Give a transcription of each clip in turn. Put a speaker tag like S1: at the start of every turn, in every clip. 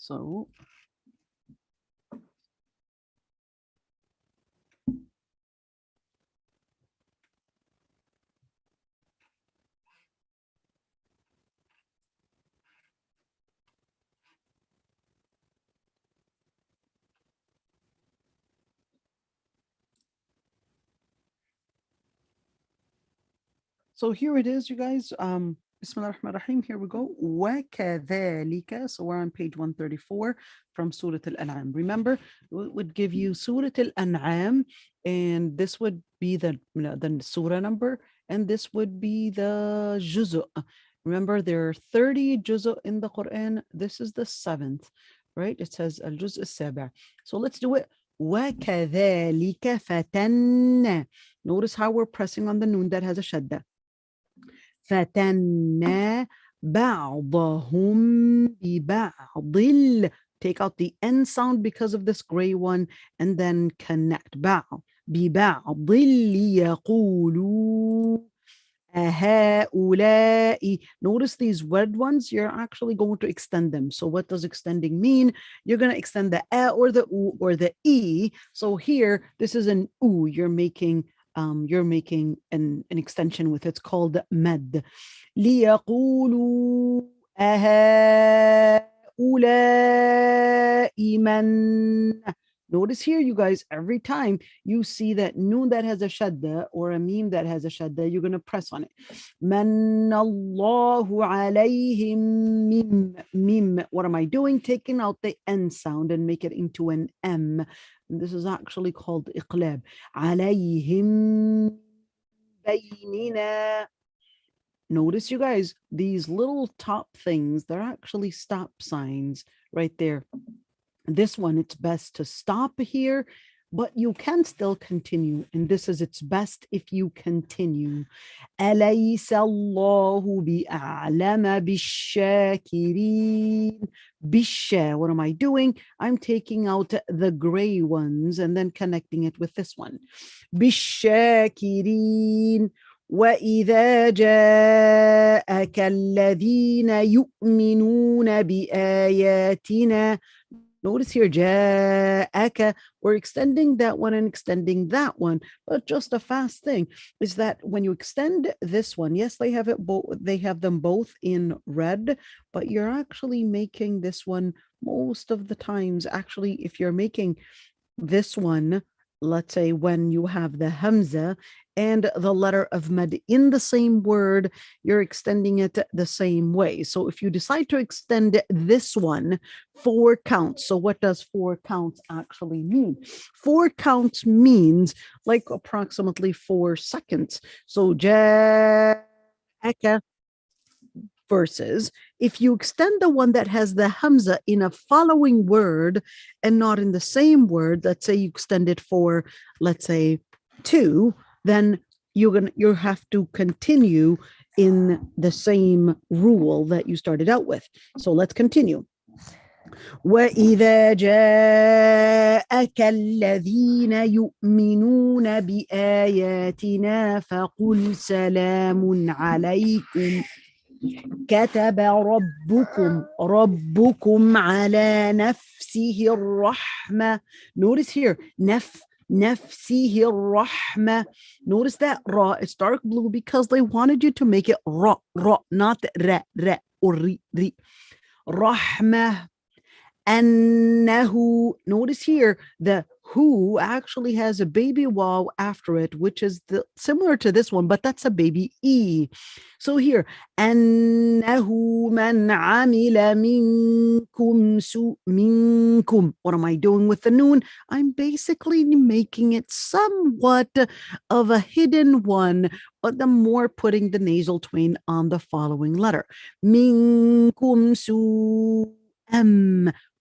S1: So here it is, you guys. Bismillah ar-Rahman ar-Rahim. Here we go. وَكَذَلِكَ. So we're on page 134 from Surah Al-An'am. Remember, it would give you Surah Al-An'am, and this would be the surah number, and this would be the juzu. Remember, there are 30 juzu in the Quran. This is the 7th, right? It says al-juz al-saba. So let's do it. وَكَذَلِكَ فَتَنَّا. Notice how we're pressing on the noon that has a shadda. فَتَنَّا بَعْضَهُمْ بِبَعْضٍ. Take out the N sound because of this gray one, and then connect. بَعْض بِبَعْضٍ لِيَقُولُوا أَهَؤُلَاءِ. Notice these red ones, you're actually going to extend them. So what does extending mean? You're going to extend the A or the U or the E. So here, this is an U. You're making an extension with it. It's called med. لِيَقُولُوا أَهَؤُلَاءِ مَنْ. Notice here, you guys, every time you see that noon that has a shadda or a meme that has a shadda, you're going to press on it. مَنَّ اللَّهُ عَلَيْهِمْ mim. What am I doing? Taking out the N sound and make it into an M. And this is actually called iqlab. عَلَيْهِمْ بَيْنِنَا. Notice, you guys, these little top things, they're actually stop signs right there. This one, it's best to stop here, but you can still continue. And this is its best if you continue. أَلَيْسَ اللَّهُ بِأَعْلَمَ بِالشَّاكِرِينَ. Bisha, what am I doing? I'm taking out the gray ones and then connecting it with this one. بِالشَّاكِرِينَ. وَإِذَا جَاءَكَ الَّذِينَ يُؤْمِنُونَ بِآيَاتِنَا. Notice here, جَاءَكَ. We're extending that one and extending that one. But just a fast thing is that when you extend this one, yes, they have it both. They have them both in red, but you're actually making this one most of the times. Actually, if you're making this one, let's say when you have the hamza and the letter of mad in the same word, you're extending it the same way. So if you decide to extend this one 4 counts. So what does 4 counts actually mean? 4 counts means like approximately 4 seconds. So ja'aka versus if you extend the one that has the hamza in a following word and not in the same word, let's say you extend it for, let's say 2, then you have to continue in the same rule that you started out with. So let's continue. وَإِذَا جَاءَكَ الَّذِينَ يُؤْمِنُونَ بِآيَاتِنَا فَقُلْ سَلَامٌ عَلَيْكُمْ كتب ربكم على نفسه الرحمة. Notice here, نفسه الرحمة. Notice that ra, it's dark blue because they wanted you to make it ra, not ra or ri. Rahmah. أنه. Notice here, the who actually has a baby waw after it, which is similar to this one, but that's a baby E. So here, أنه من عمل منكم. What am I doing with the noon? I'm basically making it somewhat of a hidden one, but the more putting the nasal twin on the following letter. منكم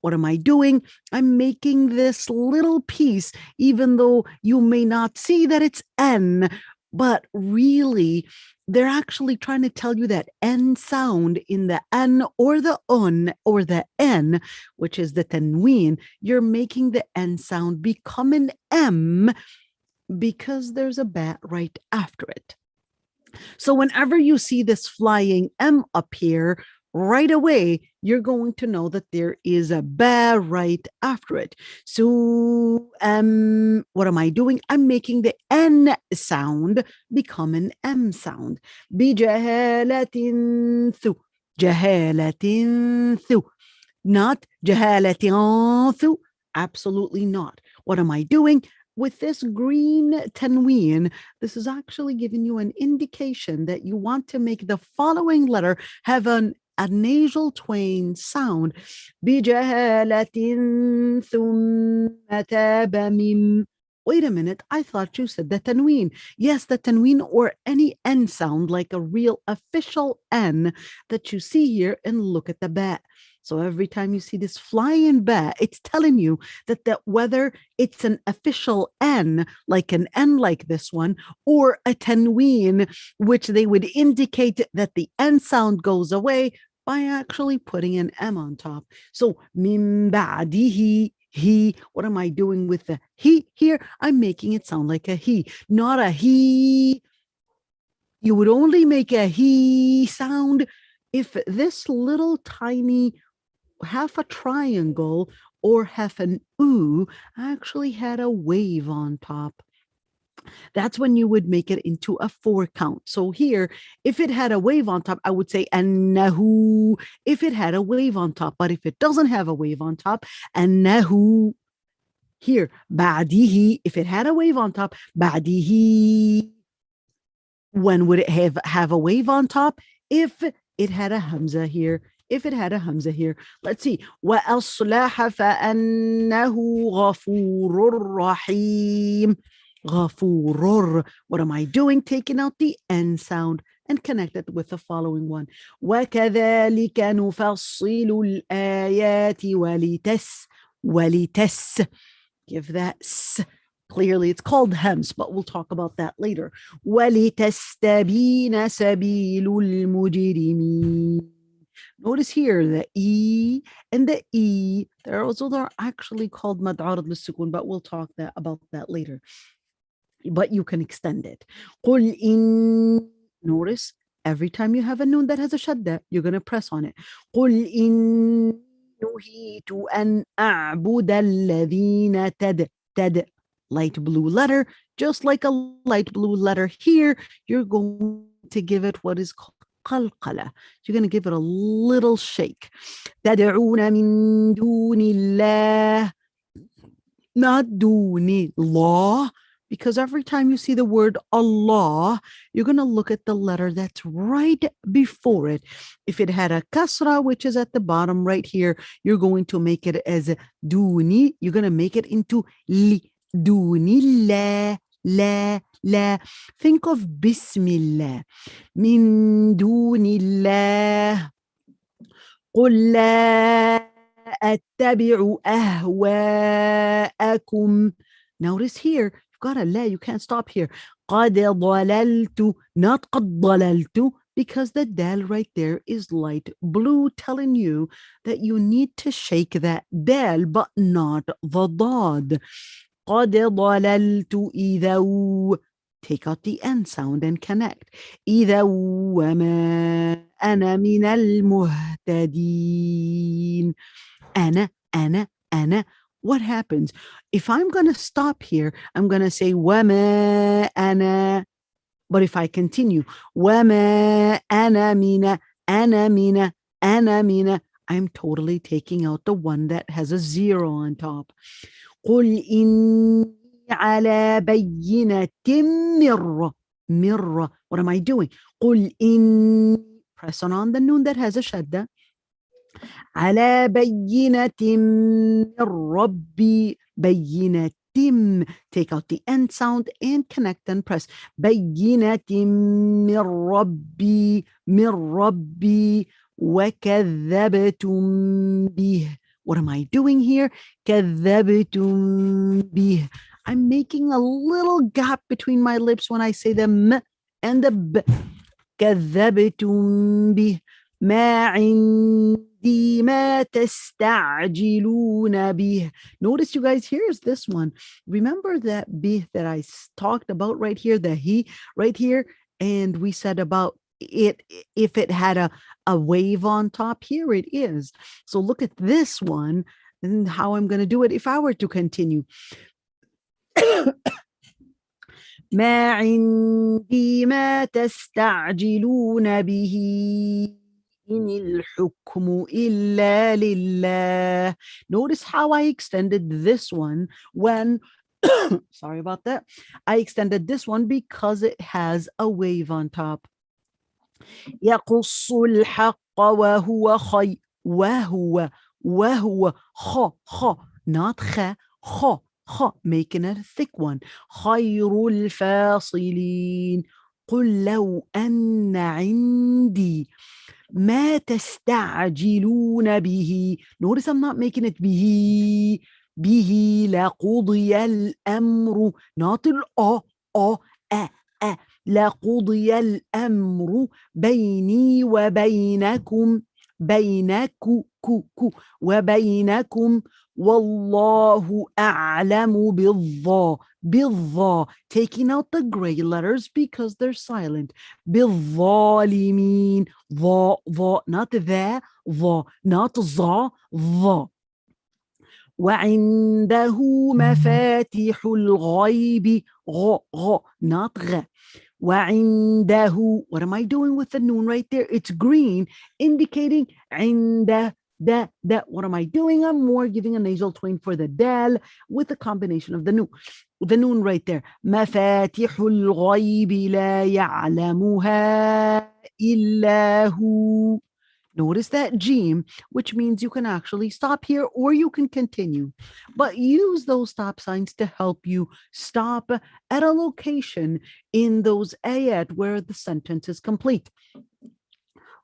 S1: What am I doing? I'm making this little piece, even though you may not see that it's N, but really, they're actually trying to tell you that N sound in the N or the Un or the N, which is the tanween, you're making the N sound become an M because there's a ba right after it. So whenever you see this flying M up here, right away, you're going to know that there is a ba right after it. So, what am I doing? I'm making the N sound become an M sound. بجهالة ثو. جهالة ثو. Not جهالة ثو. Absolutely not. What am I doing? With this green tanween, this is actually giving you an indication that you want to make the following letter have a nasal twang sound. بجهالة ثم تاب من. Wait a minute, I thought you said the tanween. Yes, the tanween or any N sound like a real official N that you see here, and look at the ba. So every time you see this flying ba, it's telling you that whether it's an official N, like an N like this one, or a tanween, which they would indicate that the N sound goes away by actually putting an M on top. So min ba'dihi, he. What am I doing with the he here? I'm making it sound like a he, not a he. You would only make a he sound if this little tiny half a triangle or half an oo actually had a wave on top. That's when you would make it into a 4 count. So here, if it had a wave on top, I would say annahu, if it had a wave on top. But if it doesn't have a wave on top, annahu. Here, ba'dihi, if it had a wave on top, ba'dihi. When would it have a wave on top? If it had a hamza here. If it had a hamza here. Let's see. وَأَصْلَحَ فَأَنَّهُ غَفُورٌ رَحِيمٌ. غَفُورٌ. What am I doing? Taking out the N sound and connect it with the following one. وَكَذَلِكَ نُفَصِّلُ الْآيَاتِ وَلِتَسْ. Give that S. Clearly, it's called hems, but we'll talk about that later. وَلِتَسْتَبِينَ سَبِيلُ الْمُجْرِمِينَ. Notice here the E and the E. Those are actually called mad arad lis-sukun, but we'll talk about that later. But you can extend it. قُلْ إِن. Notice every time you have a noon that has a shadda, you're going to press on it. قُلْ إِن نُهِيتُ أَنْ أَعْبُدَ الَّذِينَ تَدْ. Light blue letter, just like a light blue letter here, you're going to give it what is called qalqala. You're going to give it a little shake. تدعون من دون الله. Not duni law, because every time you see the word Allah, you're going to look at the letter that's right before it. If it had a kasra, which is at the bottom right here, you're going to make it as duni. You're going to make it into li. Dunillah, la, la. Think of Bismillah. Min dunillah. قل لا أتبع أهواءكم. Notice here, you've got a la, you can't stop here. قد ضللت, not قد ضللت, because the dal right there is light blue, telling you that you need to shake that dal, but not the dad. قد ضللت إذا. Take out the N sound and connect. إذا وما أنا من المهتدين. أنا. What happens? If I'm going to stop here, I'm going to say وما أنا. But if I continue, وما أنا من, I'm totally taking out the one that has a 0 on top. قل إني على بينة مرة. What am I doing? قل إني. Press on the noon that has a shadda. على بينة من ربي. بينة. Take out the N sound and connect and press. بينة من ربي وكذبتم به. What am I doing here? كذبتم به. I'm making a little gap between my lips when I say the M and the B. كذبتم به ما عندي ما تستعجلون به. Notice, you guys, here's this one. Remember that B that I talked about right here, the he right here, and we said about if it had a wave on top. Here it is. So look at this one and how I'm going to do it if I were to continue. ما عندي ما تستعجلون به إن الحكم إلا لله. Notice how I extended this one when sorry about that. I extended this one because it has a wave on top. يقص الحق وهو خير وهو خ not خ making it a thick one. خير الفاصلين. قل لو أن عندي ما تستعجلون به. Notice I'm not making it به لقضي الأمر not لقضي الأمر بيني وبينكم وبينكم والله أعلم بالظا taking out the gray letters because they're silent. بالظالمين ظا not the not ظا وعنده مفاتيح الغيب not غ وعنده. What am I doing with the noon right there? It's green, indicating عند da. What am I doing? I'm more giving a nasal twang for the dal with a combination of the noon right there. مفاتيح الغيب لا يعلمها إلا هو. Notice that Jim, which means you can actually stop here or you can continue. But use those stop signs to help you stop at a location in those ayat where the sentence is complete.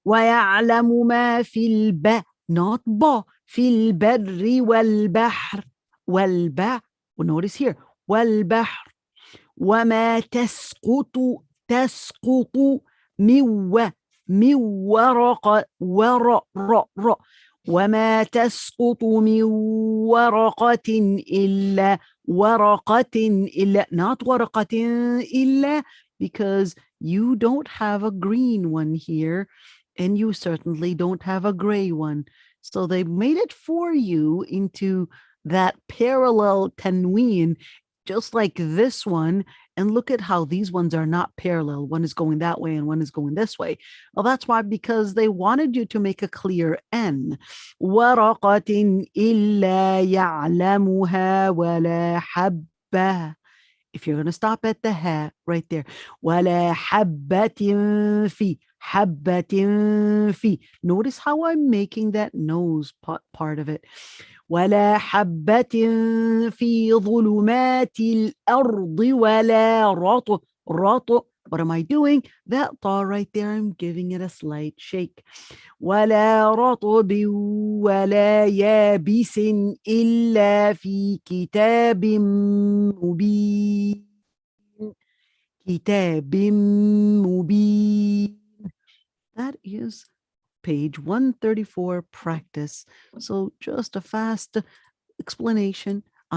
S1: وَيَعْلَمُ مَا فِي الْبَ not ba في البر والبحر notice here والبحر وما تسقط من ورقة وما تسقط من ورقة إلا not ورقة إلا because you don't have a green one here and you certainly don't have a gray one. So they made it for you into that parallel tanween, just like this one. And look at how these ones are not parallel. One is going that way and one is going this way. Well, that's why, because they wanted you to make a clear N. وَرَقَةٍ إِلَّا يَعْلَمُهَا وَلَا حَبَّةٍ. If you're going to stop at the ha right there. وَلَا حَبَّةٍ فِي. Notice how I'm making that nose part of it. ولا حبة في ظلمات الأرض ولا رطب. What am I doing? That ta right there, I'm giving it a slight shake. ولا رطب ولا يابس إلا في كتاب مبين. كتاب مبين. That is page 134 practice. So just a fast explanation